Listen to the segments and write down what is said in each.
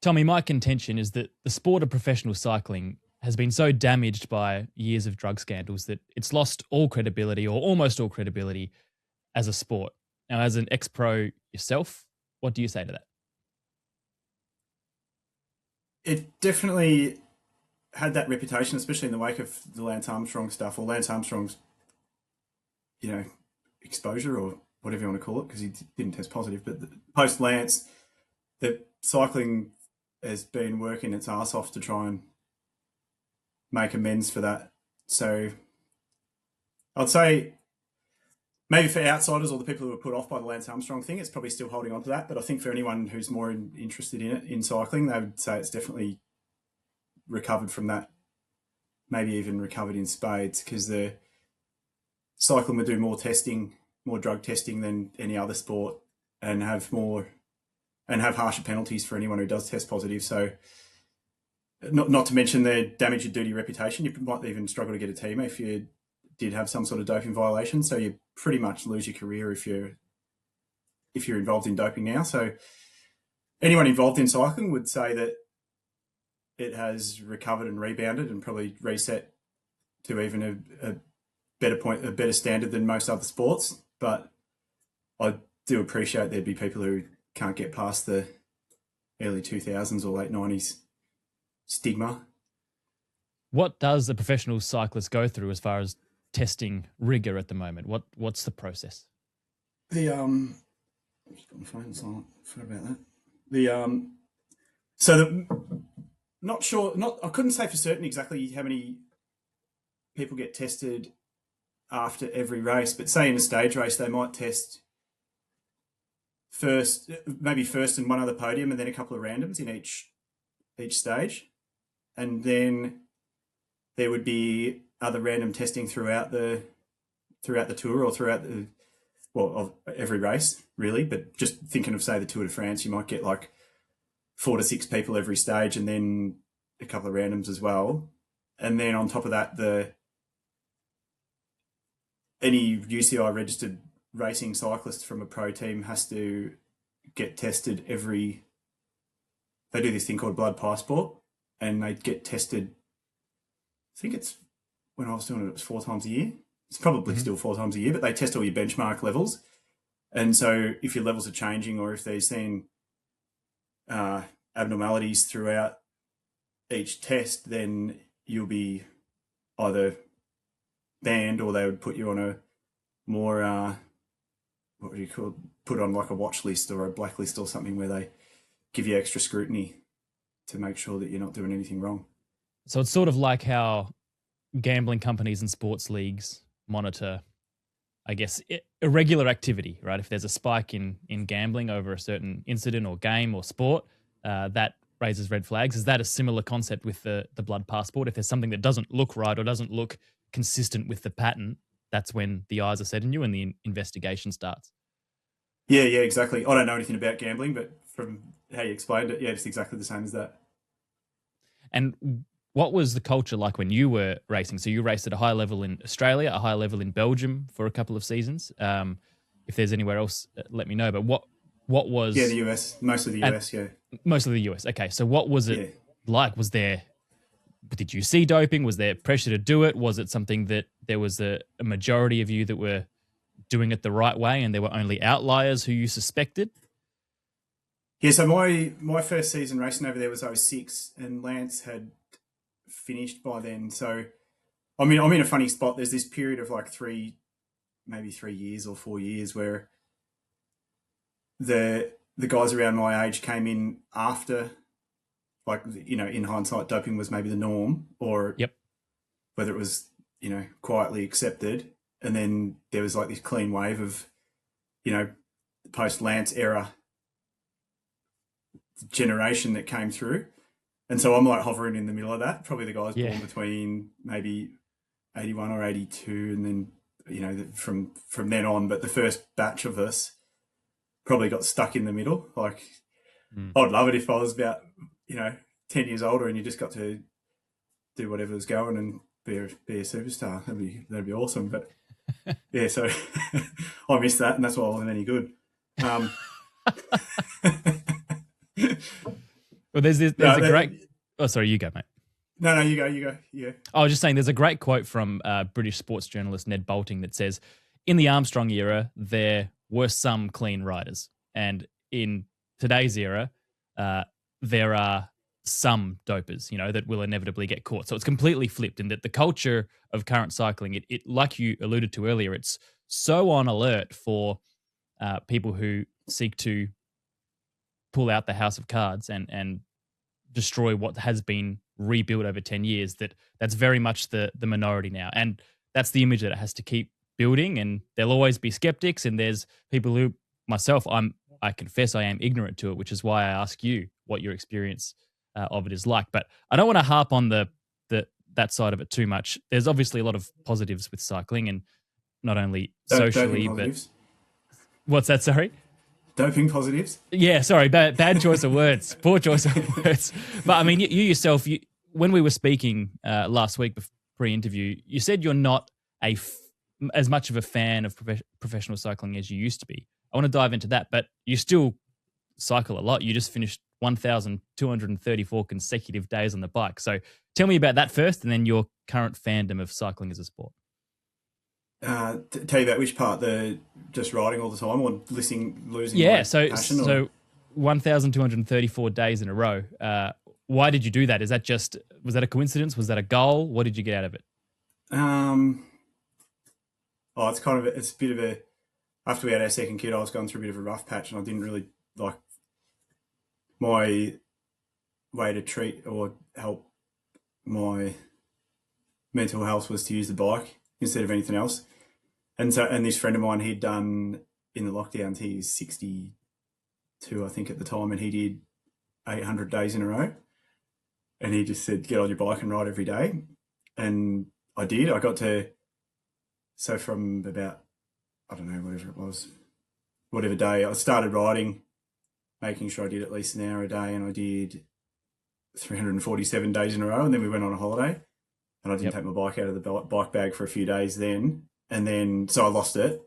Tommy, my contention is that the sport of professional cycling has been so damaged by years of drug scandals that it's lost all credibility or almost all credibility as a sport. Now, as an ex-pro yourself, what do you say to that? It definitely had that reputation, especially in the wake of the Lance Armstrong stuff, or Lance Armstrong's, exposure, or whatever you want to call it, because he didn't test positive. But post Lance, the cycling has been working its ass off to try and make amends for that. So I'd say maybe for outsiders or the people who were put off by the Lance Armstrong thing, it's probably still holding on to that. But I think for anyone who's more interested in it, in cycling, they would say it's definitely recovered from that, maybe even recovered in spades, because the cycling would do more testing, more drug testing than any other sport, and have harsher penalties for anyone who does test positive. So not to mention the damage your duty reputation. You might even struggle to get a team if you did have some sort of doping violation. So you pretty much lose your career if you're involved in doping now. So anyone involved in cycling would say that it has recovered and rebounded and probably reset to even a better standard than most other sports. But I do appreciate there'd be people who can't get past the early 2000s or late 90s stigma. What does a professional cyclist go through as far as testing rigor at the moment? What's the process? I've just got my phone silent. Forgot about that. I couldn't say for certain exactly how many people get tested after every race, but say in a stage race, they might test first and one other podium, and then a couple of randoms in each stage. And then there would be other random testing throughout the tour, or of every race, really. But just thinking of, say, the Tour de France, you might get like 4 to 6 people every stage, and then a couple of randoms as well. And then on top of that, any UCI registered racing cyclist from a pro team has to get tested they do this thing called blood passport, and they get tested, I think it's, when I was doing it, it was 4 times a year. It's probably still 4 times a year, but they test all your benchmark levels. And so if your levels are changing, or if they're seeing abnormalities throughout each test, then you'll be either banned, or they would put you on a more, put on like a watch list or a blacklist or something, where they give you extra scrutiny to make sure that you're not doing anything wrong. So it's sort of like how gambling companies and sports leagues monitor, I guess, irregular activity, right? If there's a spike in gambling over a certain incident or game or sport, that raises red flags. Is that a similar concept with the blood passport? If there's something that doesn't look right or doesn't look consistent with the pattern, that's when the eyes are set on you and the investigation starts. Yeah, exactly. I don't know anything about gambling, but from how you explained it, yeah, it's exactly the same as that. And what was the culture like when you were racing? So you raced at a high level in Australia, a high level in Belgium for a couple of seasons. If there's anywhere else, let me know. But what was... Yeah, the US. Mostly the US, yeah. Mostly the US. Okay, so what was it like? Did you see doping? Was there pressure to do it? Was it something that there was a majority of you that were doing it the right way, and there were only outliers who you suspected? Yeah, so my first season racing over there was 2006, and Lance had finished by then. So I'm in a funny spot. There's this period of like 3 years or 4 years where the guys around my age came in after, like, in hindsight, doping was maybe the norm, or whether it was, quietly accepted. And then there was like this clean wave of, post Lance era generation that came through. And so I'm like hovering in the middle of that, probably the guys born between maybe 81 or 82. And then, from then on, but the first batch of us probably got stuck in the middle. Like, I'd love it if I was about, 10 years older and you just got to do whatever was going and be a superstar. That'd be awesome. But yeah, so I missed that, and that's why I wasn't any good. Well, there's No, a great. Oh, sorry, you go, mate. no, you go. Yeah. I was just saying, there's a great quote from British sports journalist Ned Boulting that says, "In the Armstrong era, there were some clean riders, and in today's era, there are some dopers, that will inevitably get caught." So it's completely flipped, in that the culture of current cycling, it like you alluded to earlier, it's so on alert for people who seek to pull out the house of cards and destroy what has been rebuilt over 10 years, that's very much the minority now. And that's the image that it has to keep building. And there'll always be skeptics, and there's people who, myself, I confess I am ignorant to it, which is why I ask you what your experience of it is like. But I don't want to harp on that side of it too much. There's obviously a lot of positives with cycling, and not only socially, but what's that? Sorry. Doping positives? Yeah, sorry, bad choice of words, poor choice of words. But I mean, you yourself, when we were speaking last week pre-interview, you said you're not as much of a fan of professional cycling as you used to be. I want to dive into that, but you still cycle a lot. You just finished 1,234 consecutive days on the bike. So tell me about that first, and then your current fandom of cycling as a sport. Tell you about which part, the just riding all the time or losing passion? So 1,234 days in a row. Why did you do that? Was that a coincidence? Was that a goal? What did you get out of it? It's a bit of a, after we had our second kid, I was going through a bit of a rough patch, and I didn't really like, my way to treat or help my mental health was to use the bike instead of anything else. And this friend of mine, he'd done, in the lockdowns, he's 62, I think, at the time, and he did 800 days in a row. And he just said, get on your bike and ride every day. And I did. I got to, so from about, I don't know, whatever it was, whatever day, I started riding, making sure I did at least an hour a day, and I did 347 days in a row. And then we went on a holiday, and I didn't take my bike out of the bike bag for a few days then. And then, so I lost it.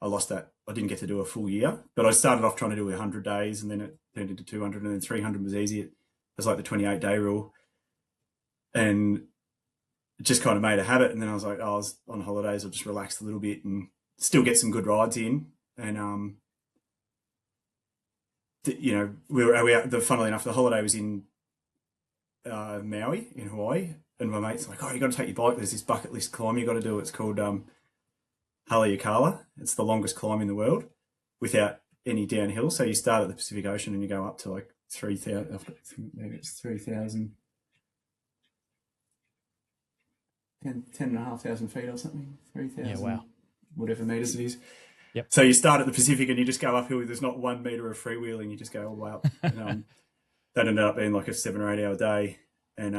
I lost that. I didn't get to do a full year, but I started off trying to do 100 days, and then it turned into 200, and then 300 was easy. It was like the 28-day rule. And it just kind of made a habit. And then I was like, I was on holidays, I'll just relax a little bit and still get some good rides in. And, we were out, funnily enough, the holiday was in Maui in Hawaii. And my mate's like, oh, you got to take your bike. There's this bucket list climb you got to do. It's called Haleakala. It's the longest climb in the world without any downhill. So you start at the Pacific Ocean and you go up to like 3,000, maybe it's 3,000, 10,500 feet or something. 3,000, yeah, wow, whatever meters it is. Yep. So you start at the Pacific and you just go uphill. There's not 1 meter of freewheeling. You just go all the way up. And, that ended up being like a 7 or 8 hour day. And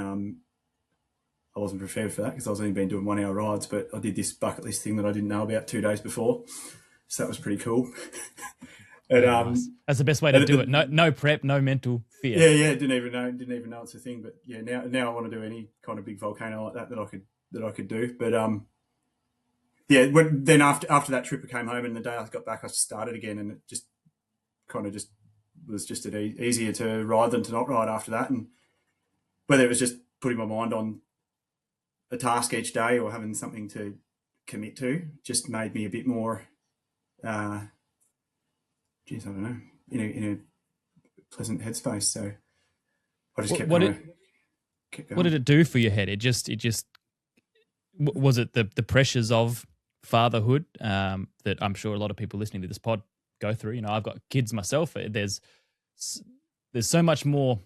I wasn't prepared for that because I was only been doing 1 hour rides, but I did this bucket list thing that I didn't know about 2 days before. So that was pretty cool. And, nice. That's the best way to do it. No prep, no mental fear. Yeah. Didn't even know it's a thing. But yeah, now I want to do any kind of big volcano like that I could do. But then after that trip, I came home, and the day I got back, I started again, and it just kind of was just easier to ride than to not ride after that. And whether it was just putting my mind on a task each day or having something to commit to, just made me a bit more, I don't know, in a pleasant headspace. So I just kept going. What did it do for your head? It just was it the pressures of fatherhood that I'm sure a lot of people listening to this pod go through. I've got kids myself. There's so much more.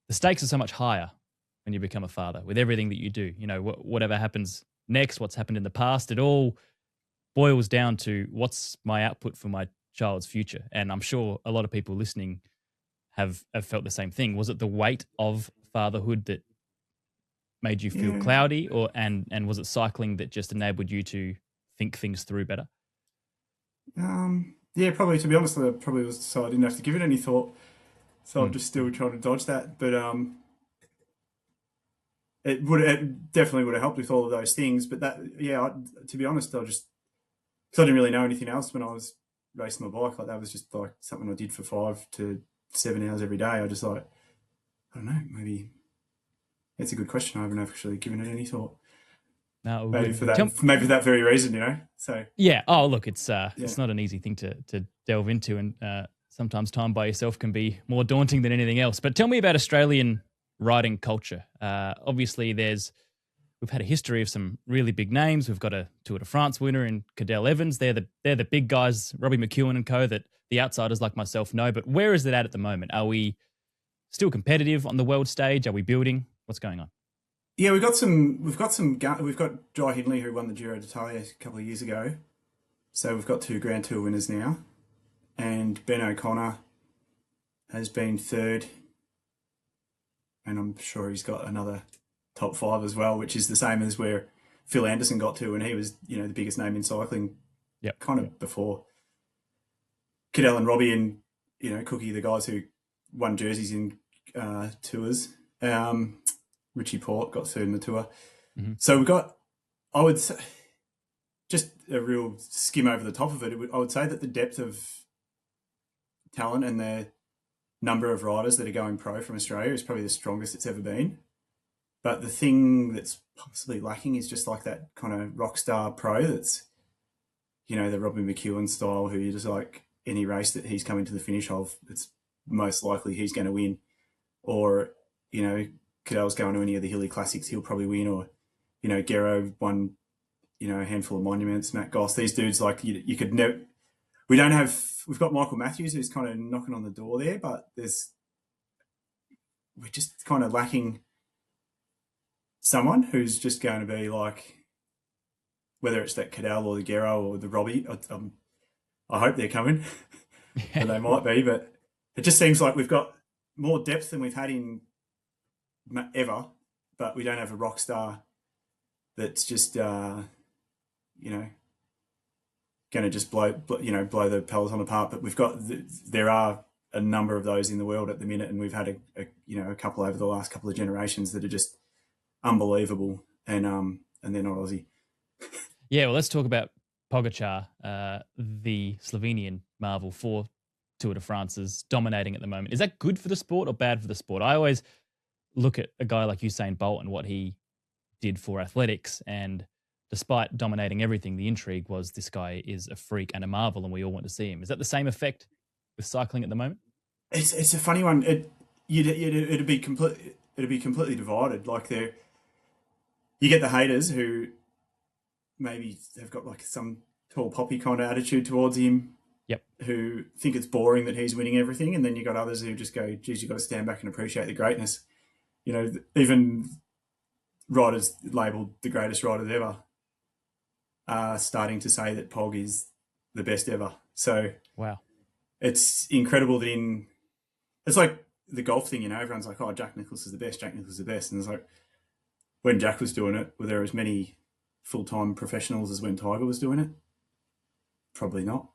The stakes are so much higher when you become a father with everything that you do. Whatever happens next, what's happened in the past, it all boils down to what's my output for my child's future. And I'm sure a lot of people listening have felt the same thing. Was it the weight of fatherhood that made you feel cloudy, and was it cycling that just enabled you to think things through better? Yeah, probably. To be honest, I probably was, so I didn't have to give it any thought. So I'm just still trying to dodge that. But it definitely would have helped with all of those things. But to be honest, because I didn't really know anything else when I was racing my bike. Like, that was just like something I did for 5 to 7 hours every day. I just like, I don't know, maybe it's a good question. I haven't actually given it any thought. No, Maybe for that very reason, you know. So yeah. Oh, look, it's not an easy thing to delve into, and sometimes time by yourself can be more daunting than anything else. But tell me about Australian riding culture. Obviously, we've had a history of some really big names. We've got a Tour de France winner in Cadel Evans. They're the big guys, Robbie McEwen and co. That the outsiders like myself know. But where is it at the moment? Are we still competitive on the world stage? Are we building? What's going on? yeah, we've got Jai Hindley, who won the Giro d'Italia a couple of years ago. So we've got 2 Grand Tour winners now, and Ben O'Connor has been third, and I'm sure he's got another top 5 as well, which is the same as where Phil Anderson got to, and he was, you know, the biggest name in cycling, kind of before Cadel and Robbie and, you know, Cookie, the guys who won jerseys in tours. Richie Port got third in the Tour. Mm-hmm. So we've got, I would say, just a real skim over the top of it. I would say that the depth of talent and the number of riders that are going pro from Australia is probably the strongest it's ever been. But the thing that's possibly lacking is just like that kind of rock star pro that's, you know, the Robbie McEwen style, who you just like, any race that he's coming to the finish of, it's most likely he's going to win. Or, you know, Cadel's going to any of the hilly classics, he'll probably win. Or, you know, Gero won, you know, a handful of monuments, Matt Goss. These dudes, like, you could never... We've got Michael Matthews, who's kind of knocking on the door there, but we're just kind of lacking someone who's just going to be like, whether it's that Cadel or the Gero or the Robbie, I hope they're coming, but they might be. But it just seems like we've got more depth than we've had in ever, but we don't have a rock star that's just, you know, going to just blow the peloton apart. But there are a number of those in the world at the minute, and we've had a couple over the last couple of generations that are just unbelievable, and they're not Aussie. Yeah, well, let's talk about Pogacar, the Slovenian marvel for Tour de France, is dominating at the moment. Is that good for the sport or bad for the sport? I always look at a guy like Usain Bolt and what he did for athletics, and despite dominating everything, the intrigue was this guy is a freak and a marvel, and we all want to see him. Is that the same effect with cycling at the moment? It's a funny one. It'd be completely divided. Like, you get the haters who maybe have got like some tall poppy kind of attitude towards him. Yep. Who think it's boring that he's winning everything, and then you got others who just go, "Geez, you got to stand back and appreciate the greatness." You know, even riders labelled the greatest riders ever are starting to say that Pog is the best ever. So wow, it's incredible that it's like the golf thing. You know, everyone's like, "Oh, Jack Nicklaus is the best. Jack Nicklaus is the best," and it's like, when Jack was doing it, were there as many full-time professionals as when Tiger was doing it? Probably not.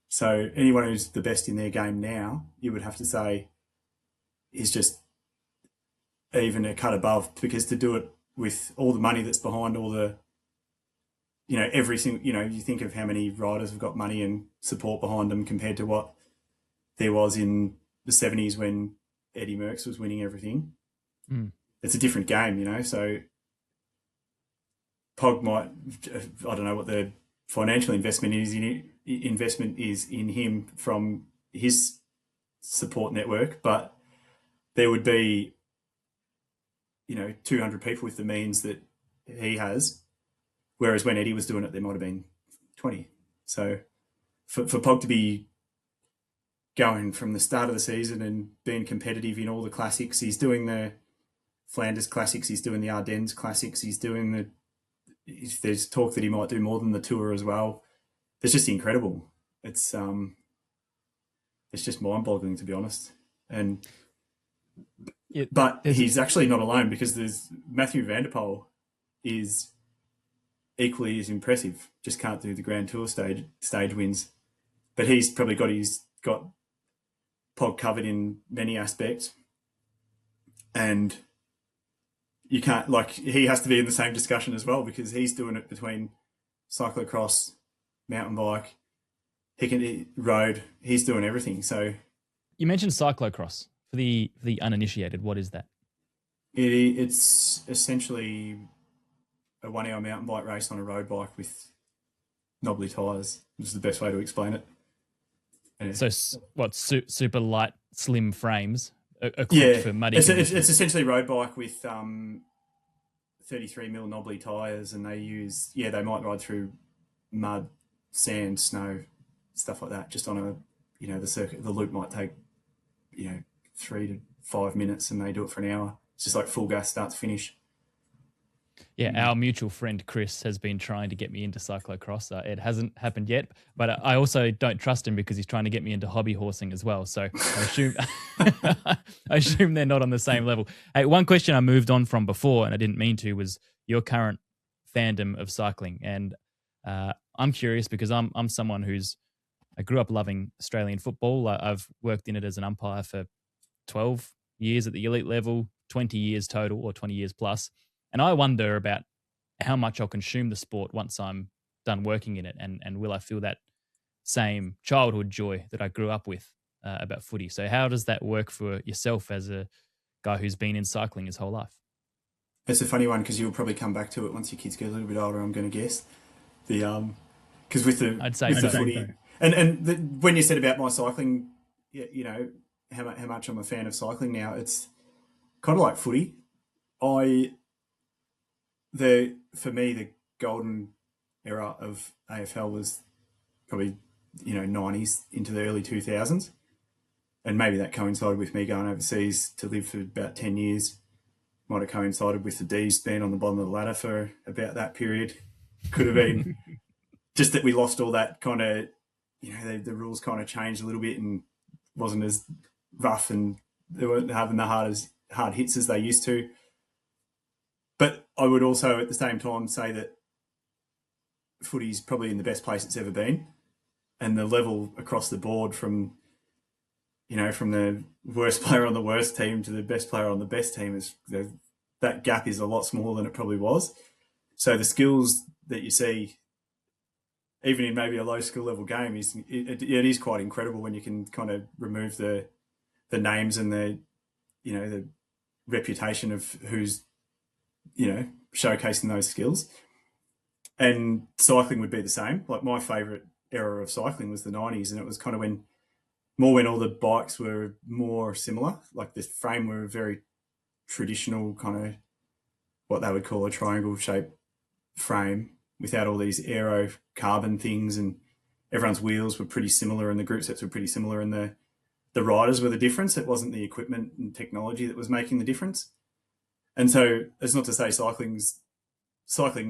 So anyone who's the best in their game now, you would have to say, is just even a cut above, because to do it with all the money that's behind all the, you know, every single, you know, you think of how many riders have got money and support behind them compared to what there was in the 70s when Eddie Merckx was winning everything. Mm. It's a different game, you know, so Pog might, I don't know what the financial investment is in him from his support network, but there would be, you know, 200 people with the means that he has, whereas when Eddie was doing it, there might have been 20. So for Pog to be going from the start of the season and being competitive in all the classics, he's doing the Flanders Classics, he's doing the Ardennes Classics, he's doing there's talk that he might do more than the Tour as well. It's just incredible. It's just mind-boggling, to be honest. But he's actually not alone, because there's Mathieu van der Poel is equally as impressive. Just can't do the Grand Tour stage wins, but he's probably got Pog covered in many aspects, and you can't, like, he has to be in the same discussion as well, because he's doing it between cyclocross, mountain bike, road. He's doing everything. So You mentioned cyclocross. For the uninitiated, what is that? It's essentially a 1 hour mountain bike race on a road bike with knobbly tyres. This is the best way to explain it. Yeah. So super light, slim frames equipped for muddy conditions. It's essentially a road bike with 33mm knobbly tyres, and they might ride through mud, sand, snow, stuff like that, just on a, the circuit. The loop might take, 3 to 5 minutes, and they do it for an hour. It's just like full gas, start to finish. Yeah, our mutual friend Chris has been trying to get me into cyclocross. It hasn't happened yet, but I also don't trust him because he's trying to get me into hobby horsing as well. So I assume they're not on the same level. Hey, one question I moved on from before, and I didn't mean to, was your current fandom of cycling. And I'm curious because I'm someone I grew up loving Australian football. I've worked in it as an umpire for 12 years at the elite level, 20 years total, or 20 years plus. And I wonder about how much I'll consume the sport once I'm done working in it, and will I feel that same childhood joy that I grew up with about footy. So how does that work for yourself as a guy who's been in cycling his whole life? It's a funny one because you'll probably come back to it once your kids get a little bit older, I'm going to guess. Because with the footy, when you said about my cycling, how much I'm a fan of cycling now, it's kind of like footy. For me, the golden era of AFL was probably, 90s into the early 2000s. And maybe that coincided with me going overseas to live for about 10 years. Might have coincided with the D's being on the bottom of the ladder for about that period. Could have been just that we lost all that kind of, the rules kind of changed a little bit and wasn't as rough, and they weren't having the hard hits as they used to. But I would also at the same time say that footy's probably in the best place it's ever been. And the level across the board from the worst player on the worst team to the best player on the best team, that gap is a lot smaller than it probably was. So the skills that you see, even in maybe a low skill level game, it is quite incredible when you can kind of remove the names and the reputation of who's showcasing those skills. And cycling would be the same. Like my favourite era of cycling was the 90s, and it was kind of when all the bikes were more similar. Like the frame were a very traditional kind of what they would call a triangle shaped frame without all these aero carbon things, and everyone's wheels were pretty similar and the group sets were pretty similar, and the riders were the difference. It wasn't the equipment and technology that was making the difference. And so it's not to say cycling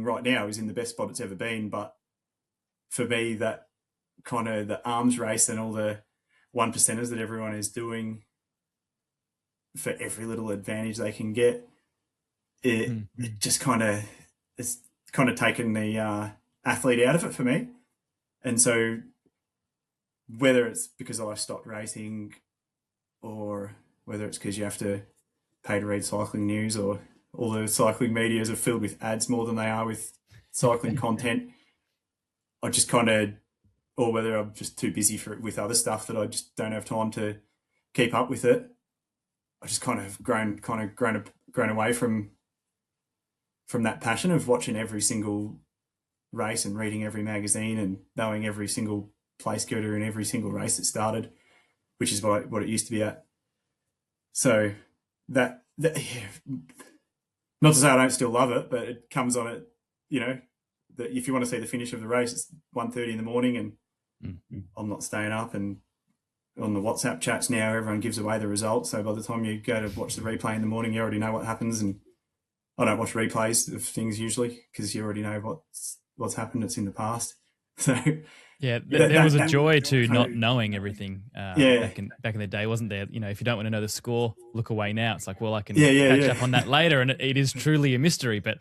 right now is in the best spot it's ever been, but for me, that kind of the arms race and all the one percenters that everyone is doing for every little advantage they can get, it just kind of, it's kind of taken the athlete out of it for me. And so whether it's because I stopped racing or whether it's because you have to pay to read cycling news, or all the cycling medias are filled with ads more than they are with cycling content, I just kind of, or whether I'm just too busy with other stuff that I just don't have time to keep up with it, I just kind of grown away from that passion of watching every single race and reading every magazine and knowing every single place getter in every single race that started, which is what it used to be at. So that yeah. Not to say I don't still love it, but it comes on it, that if you want to see the finish of the race, it's 1:30 in the morning, and I'm not staying up. And on the WhatsApp chats now, everyone gives away the results. So by the time you go to watch the replay in the morning, you already know what happens. And I don't watch replays of things usually because you already know what's happened. It's in the past. So yeah, there was a joy to not knowing everything back in the day, wasn't there? If you don't want to know the score, look away now. It's like, well, I can catch up on that later, and it is truly a mystery, but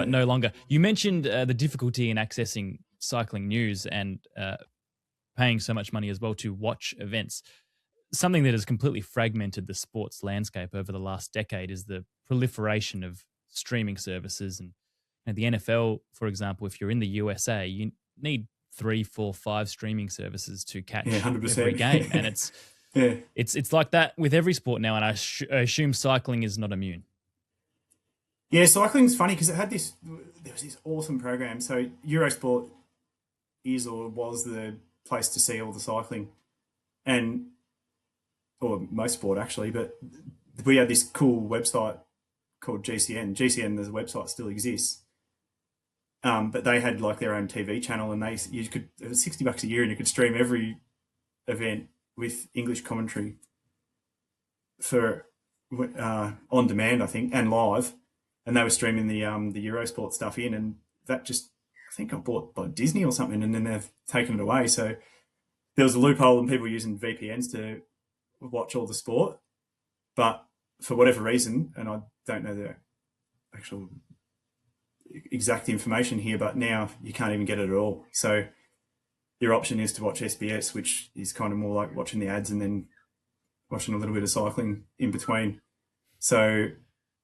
no longer. You mentioned the difficulty in accessing cycling news and paying so much money as well to watch events. Something that has completely fragmented the sports landscape over the last decade is the proliferation of streaming services. And the NFL, for example, if you're in the USA, you need 3, 4, 5 streaming services to catch every game. And Yeah. It's like that with every sport now, and I assume cycling is not immune. Yeah, cycling's funny because there was this awesome program. So Eurosport is or was the place to see all the cycling, and or most sport actually. But we had this cool website called GCN. GCN, the website still exists, but they had like their own TV channel, and it was $60 a year, and you could stream every event with English commentary for on demand, I think, and live. And they were streaming the Eurosport stuff in, and that just, I think, got bought by Disney or something, and then they've taken it away. So there was a loophole, and people were using VPNs to watch all the sport. But for whatever reason, and I don't know the actual exact information here, but now you can't even get it at all. So your option is to watch SBS, which is kind of more like watching the ads and then watching a little bit of cycling in between. So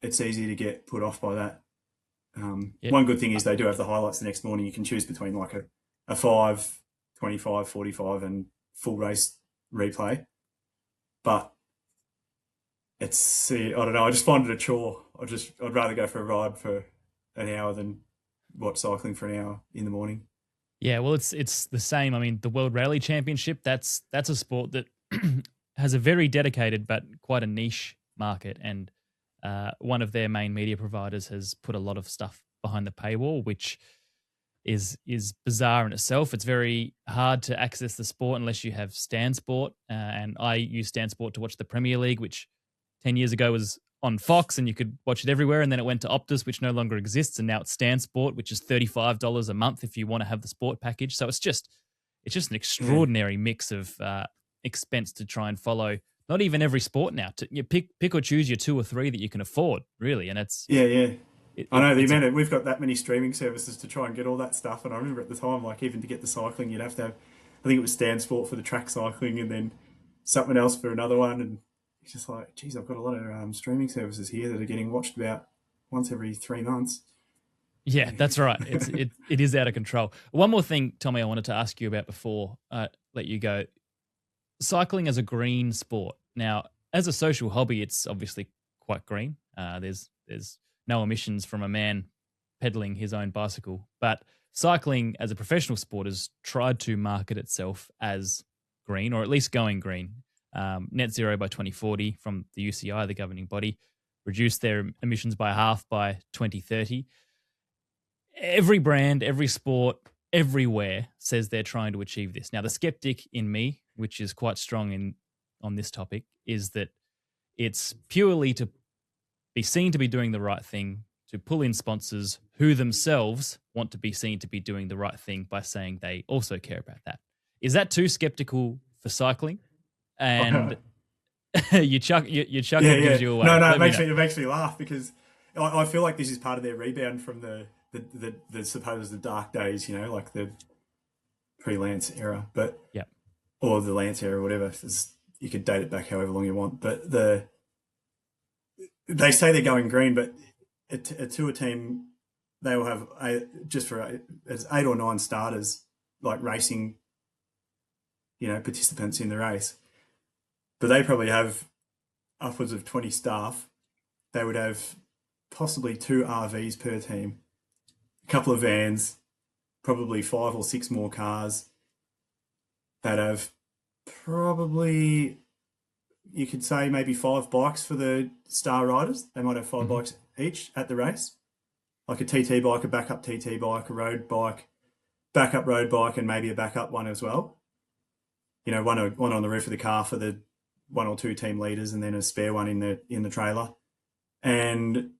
it's easy to get put off by that. One good thing is they do have the highlights the next morning. You can choose between like a 5, 25, 45 and full race replay. But I don't know, I just find it a chore. I'd rather go for a ride for an hour than watch cycling for an hour in the morning. Yeah, well, it's the same. I mean, the World Rally Championship, that's a sport that has a very dedicated but quite a niche market, and one of their main media providers has put a lot of stuff behind the paywall, which is bizarre in itself. It's very hard to access the sport unless you have Stan Sport, and I use Stan Sport to watch the Premier League, which 10 years ago was on Fox and you could watch it everywhere, and then it went to Optus, which no longer exists, and now it's Stan Sport, which is $35 a month if you want to have the sport package. So it's just an extraordinary mix of expense to try and follow. Not even every sport now. You pick or choose your 2 or 3 that you can afford, really, and it's I know we've got that many streaming services to try and get all that stuff, and I remember at the time, like even to get the cycling, you'd have to have, I think it was Stan Sport for the track cycling, and then something else for another one, and it's just like, geez, I've got a lot of streaming services here that are getting watched about once every 3 months. Yeah, that's right. It is out of control. One more thing, Tommy, I wanted to ask you about before I let you go. Cycling as a green sport. Now, as a social hobby, it's obviously quite green. There's no emissions from a man pedaling his own bicycle. But cycling as a professional sport has tried to market itself as green, or at least going green. Net zero by 2040 from the UCI, the governing body, reduce their emissions by half by 2030. Every brand, every sport, everywhere says they're trying to achieve this. Now, the skeptic in me, which is quite strong on this topic, is that it's purely to be seen to be doing the right thing, to pull in sponsors who themselves want to be seen to be doing the right thing by saying they also care about that. Is that too skeptical for cycling? And you chuck it gives you away. No, it makes me laugh, because I feel like this is part of their rebound from the supposed dark days, like the pre-Lance era, but or the Lance era, whatever. You could date it back however long you want, but they say they're going green, but a tour team, they will have it's 8 or 9 starters, like racing, participants in the race. But they probably have upwards of 20 staff. They would have possibly 2 RVs per team, a couple of vans, probably 5 or 6 more cars. They'd have probably, you could say, maybe 5 bikes for the star riders. They might have 5 bikes each at the race, like a TT bike, a backup TT bike, a road bike, backup road bike, and maybe a backup one as well. One on the roof of the car for the 1 or 2 team leaders, and then a spare one in the trailer. And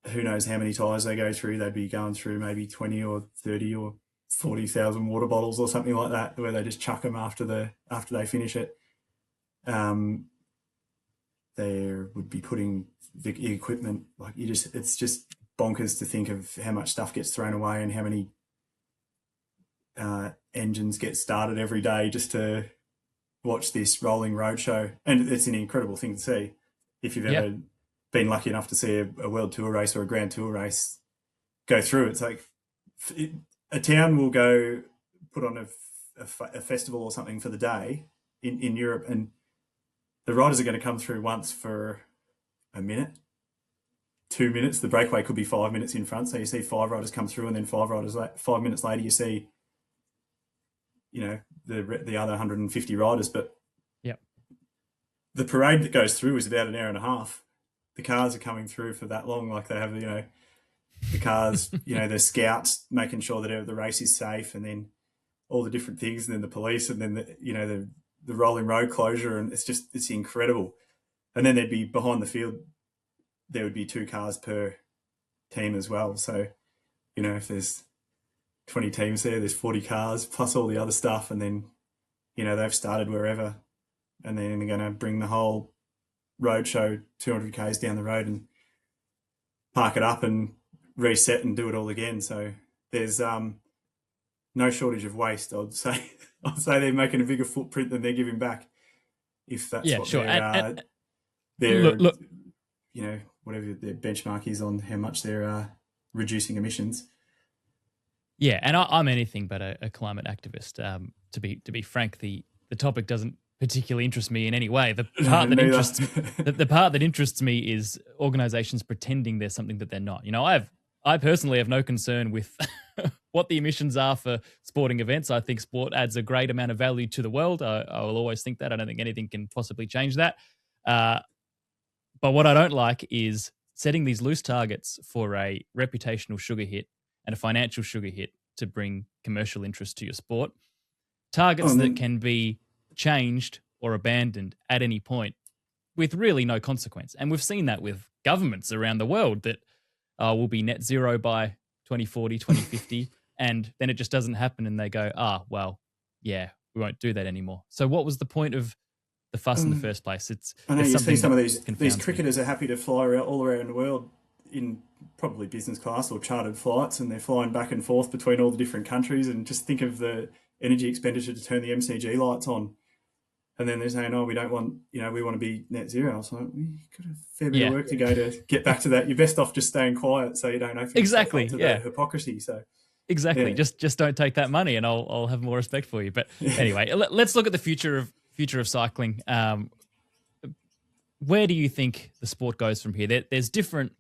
who knows how many tyres they go through. They'd be going through maybe 20 or 30 or 40,000 water bottles or something like that, where they just chuck them after they finish it. They would be putting the equipment, like, it's just bonkers to think of how much stuff gets thrown away and how many engines get started every day just to watch this rolling roadshow. And it's an incredible thing to see. If you've ever been lucky enough to see a World Tour race or a Grand Tour race go through, it's like a town will go put on a festival or something for the day in Europe, and the riders are going to come through once for a minute, 2 minutes. The breakaway could be 5 minutes in front. So you see 5 riders come through, and then 5 minutes later, you see, the other 150 riders. But Yep. the parade that goes through is about an hour and a half. The cars are coming through for that long. Like they have, the cars, the scouts making sure that the race is safe, and then all the different things, and then the police, and then the rolling road closure, and it's incredible. And then there'd be behind the field, there would be 2 cars per team as well. So, if there's 20 teams there's 40 cars plus all the other stuff, and then, they've started wherever, and then they're going to bring the whole road show 200 k's down the road and park it up and reset and do it all again. So there's no shortage of waste. I'd say they're making a bigger footprint than they're giving back, if that's what sure. their Look, whatever their benchmark is on how much they're reducing emissions. Yeah, and I'm anything but a climate activist. To be frank, the topic doesn't particularly interest me in any way. The part that interests me is organizations pretending there's something that they're not. I personally have no concern with what the emissions are for sporting events. I think sport adds a great amount of value to the world. I will always think that. I don't think anything can possibly change that. But what I don't like is setting these loose targets for a reputational sugar hit and a financial sugar hit to bring commercial interest to your sport. Targets that can be changed or abandoned at any point with really no consequence. And we've seen that with governments around the world that will be net zero by 2040, 2050, and then it just doesn't happen, and they go, we won't do that anymore. So what was the point of the fuss in the first place? I know you see some of these cricketers are happy to fly all around the world in probably business class or chartered flights, and they're flying back and forth between all the different countries, and just think of the energy expenditure to turn the MCG lights on. And then they're saying, we don't want, we want to be net zero. I was like, you've got a fair bit of work to go to get back to that. You're best off just staying quiet so you don't open yourself up to the hypocrisy. So exactly, just don't take that money, and I'll have more respect for you. But anyway, let's look at the future of cycling. Where do you think the sport goes from here? There's different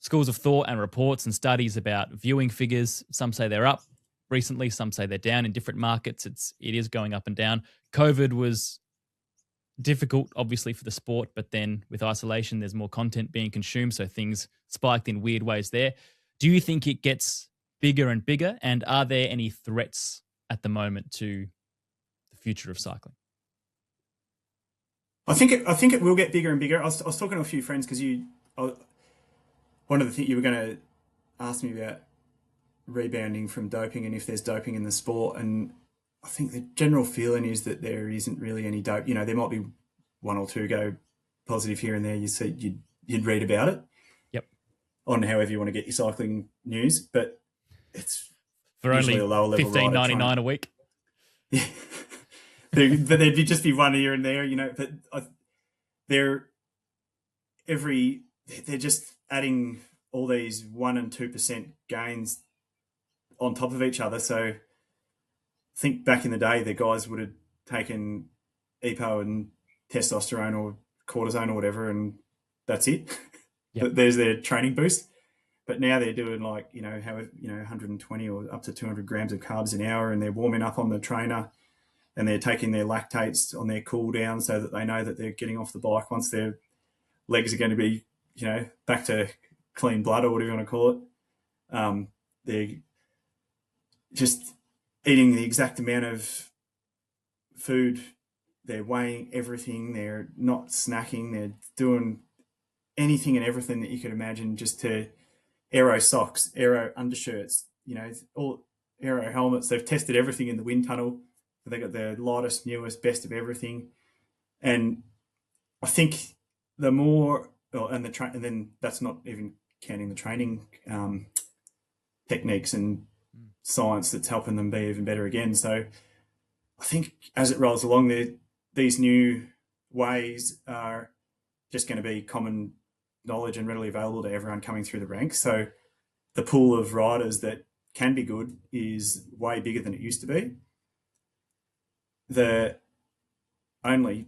schools of thought and reports and studies about viewing figures. Some say they're up recently, some say they're down in different markets. It is going up and down. COVID was difficult, obviously, for the sport, but then with isolation, there's more content being consumed, so things spiked in weird ways there. Do you think it gets bigger and bigger, and are there any threats at the moment to the future of cycling? I think it will get bigger and bigger. I was talking to a few friends because one of the things you were going to ask me about rebounding from doping and if there's doping in the sport, and I think the general feeling is that there isn't really any dope. There might be 1 or 2 go positive here and there. You'd read about it. Yep. On however you want to get your cycling news, but it's for only a lower level $15.99 a week. Yeah. But there'd just be one here and there, but they're just adding all these 1% and 2% gains on top of each other. So I think back in the day, the guys would have taken EPO and testosterone or cortisone or whatever, and that's it. Yep. There's their training boost. But now they're doing 120 or up to 200 grams of carbs an hour, and they're warming up on the trainer, and they're taking their lactates on their cool down so that they know that they're getting off the bike once their legs are going to be, back to clean blood or whatever you want to call it. They're just eating the exact amount of food. They're weighing everything. They're not snacking. They're doing anything and everything that you could imagine, just to aero socks, aero undershirts, all aero helmets. They've tested everything in the wind tunnel. They got the lightest, newest, best of everything. And I think the more, and then that's not even counting the training techniques and science that's helping them be even better again. So I think as it rolls along, these new ways are just going to be common knowledge and readily available to everyone coming through the ranks. So the pool of riders that can be good is way bigger than it used to be. The only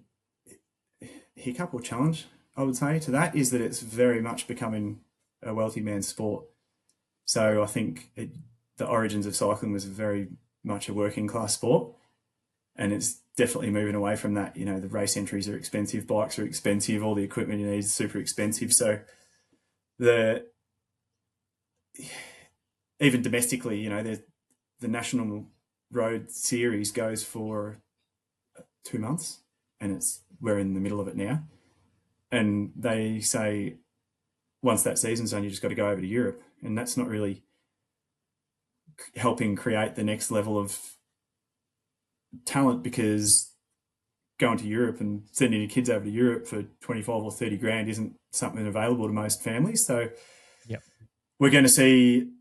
hiccup or challenge, I would say, to that is that it's very much becoming a wealthy man's sport. So I think the origins of cycling was very much a working class sport, and it's definitely moving away from that. You know, the race entries are expensive, bikes are expensive, all the equipment you need is super expensive. So even domestically, you know, the National Road Series goes for 2 months, and we're in the middle of it now. And they say once that season's done, you just got to go over to Europe, and that's not really helping create the next level of talent, because going to Europe and sending your kids over to Europe for 25 or 30 grand isn't something available to most families. So yep, we're going to see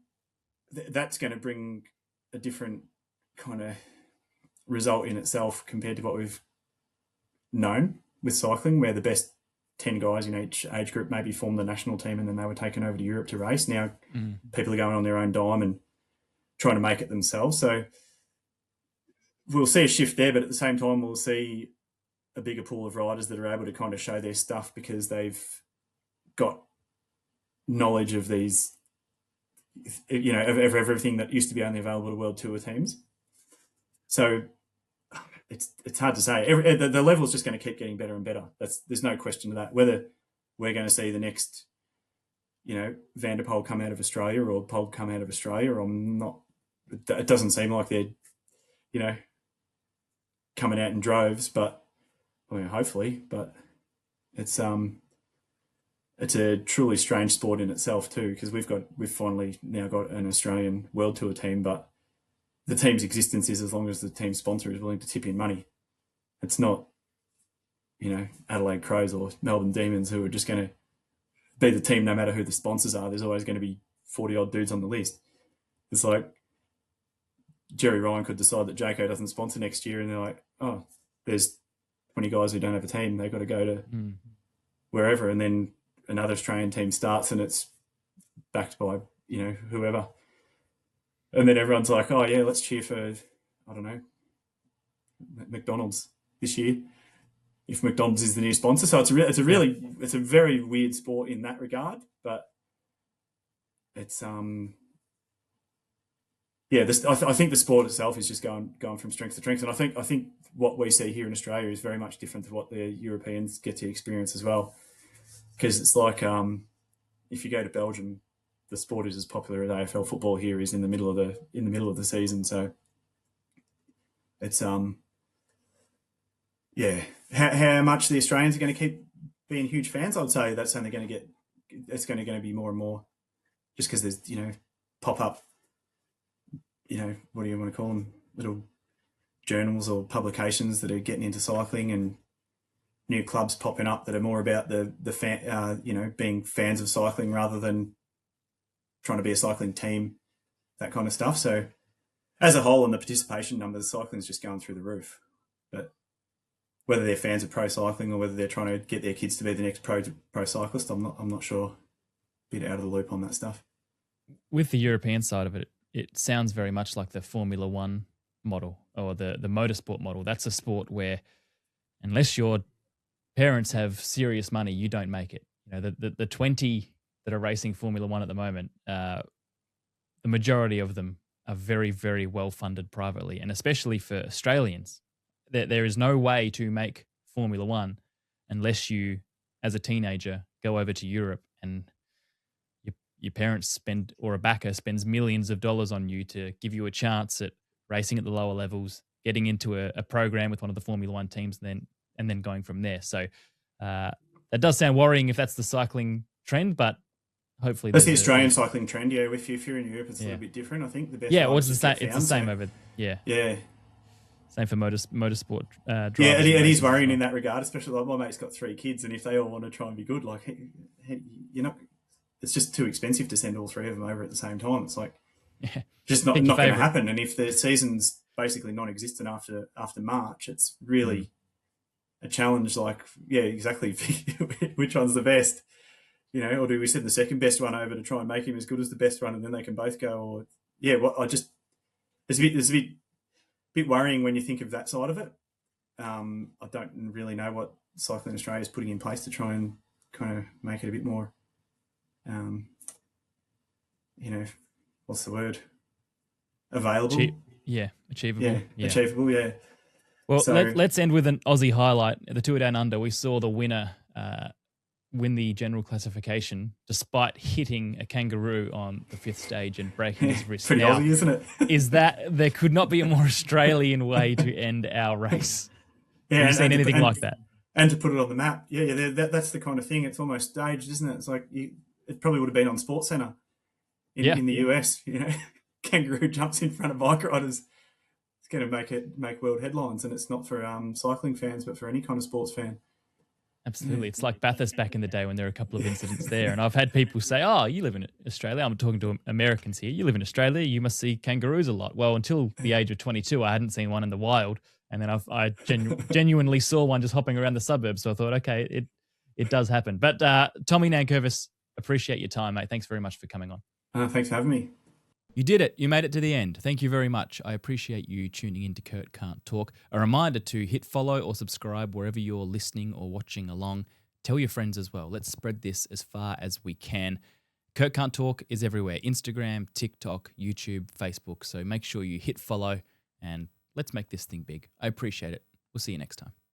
that's going to bring a different kind of result in itself compared to what we've known with cycling, where the best 10 guys in each age group maybe formed the national team and then they were taken over to Europe to race. Now people are going on their own dime and trying to make it themselves. So we'll see a shift there, but at the same time, we'll see a bigger pool of riders that are able to kind of show their stuff because they've got knowledge of these, you know, of everything that used to be only available to World Tour teams. So it's hard to say. The level is just going to keep getting better and better. There's no question to that. Whether we're going to see the next, you know, Van der Poel come out of Australia or Pog come out of Australia, I'm not. It doesn't seem like they're, you know, coming out in droves, but I mean, hopefully. But it's a truly strange sport in itself too, because we've finally now got an Australian World Tour team, but the team's existence is as long as the team sponsor is willing to tip in money. It's not, you know, Adelaide Crows or Melbourne Demons who are just going to be the team no matter who the sponsors are. There's always going to be 40 odd dudes on the list. It's like Jerry Ryan could decide that Jayco doesn't sponsor next year, and they're like, oh, there's 20 guys who don't have a team. They've got to go to wherever, and then another Australian team starts and it's backed by, you know, whoever. And then everyone's like, oh yeah, let's cheer for, I don't know, McDonald's this year, if McDonald's is the new sponsor. So it's a very weird sport in that regard, but it's I think the sport itself is just going from strength to strength, and I think what we see here in Australia is very much different to what the Europeans get to experience as well, because it's like if you go to Belgium, the sport is as popular as AFL football here is in the middle of the season. So it's how much the Australians are going to keep being huge fans, I'd say that's only going to be more and more, just because there's, you know, pop up, you know, what do you want to call them, little journals or publications that are getting into cycling, and new clubs popping up that are more about the fan, you know, being fans of cycling rather than trying to be a cycling team, that kind of stuff. So as a whole, in the participation numbers, cycling's just going through the roof. But whether they're fans of pro cycling or whether they're trying to get their kids to be the next pro cyclist, I'm not sure. A bit out of the loop on that stuff. With the European side of it, it sounds very much like the Formula One model or the motorsport model. That's a sport where unless your parents have serious money, you don't make it. You know, the 20 that are racing Formula One at the moment, the majority of them are very, very well funded privately, and especially for Australians, there is no way to make Formula One unless you, as a teenager, go over to Europe and your parents spend, or a backer spends millions of dollars on you to give you a chance at racing at the lower levels, getting into a program with one of the Formula One teams, and then going from there. So that does sound worrying if that's the cycling trend, but hopefully that's the Australian cycling trend. Yeah, if you're in Europe, it's a little bit different. I think the best. Yeah, well, it's the same over. Yeah. Same for motorsport drivers. Yeah, it is worrying in that regard, especially like my mate's got 3 kids, and if they all want to try and be good, like you're not. It's just too expensive to send all 3 of them over at the same time. It's like just not going to happen. And if the season's basically non-existent after March, it's really a challenge. Like, yeah, exactly. Which one's the best? You know, or do we send the second best one over to try and make him as good as the best one, and then they can both go? Or it's a bit worrying when you think of that side of it. I don't really know what Cycling Australia is putting in place to try and kind of make it a bit more, what's the word? Available. Achievable. Yeah, achievable. Yeah. Well, let's end with an Aussie highlight. The Tour Down Under, we saw the winner win the general classification despite hitting a kangaroo on the 5th stage and breaking his wrist. Pretty Aussie, isn't it? Is that there could not be a more Australian way to end our race? Yeah, have you seen anything like that? And to put it on the map, that's the kind of thing. It's almost staged, isn't it? It's like it probably would have been on SportsCenter in the US. Kangaroo jumps in front of bike riders. It's going to make world headlines, and it's not for cycling fans, but for any kind of sports fan. Absolutely. It's like Bathurst back in the day when there were a couple of incidents there. And I've had people say, oh, you live in Australia. I'm talking to Americans here. You live in Australia. You must see kangaroos a lot. Well, until the age of 22, I hadn't seen one in the wild. And then I genuinely saw one just hopping around the suburbs. So I thought, okay, it does happen. But Tommy Nankervis, appreciate your time, mate. Thanks very much for coming on. Thanks for having me. You did it. You made it to the end. Thank you very much. I appreciate you tuning in to Curt Can't Talk. A reminder to hit follow or subscribe wherever you're listening or watching along. Tell your friends as well. Let's spread this as far as we can. Curt Can't Talk is everywhere. Instagram, TikTok, YouTube, Facebook. So make sure you hit follow and let's make this thing big. I appreciate it. We'll see you next time.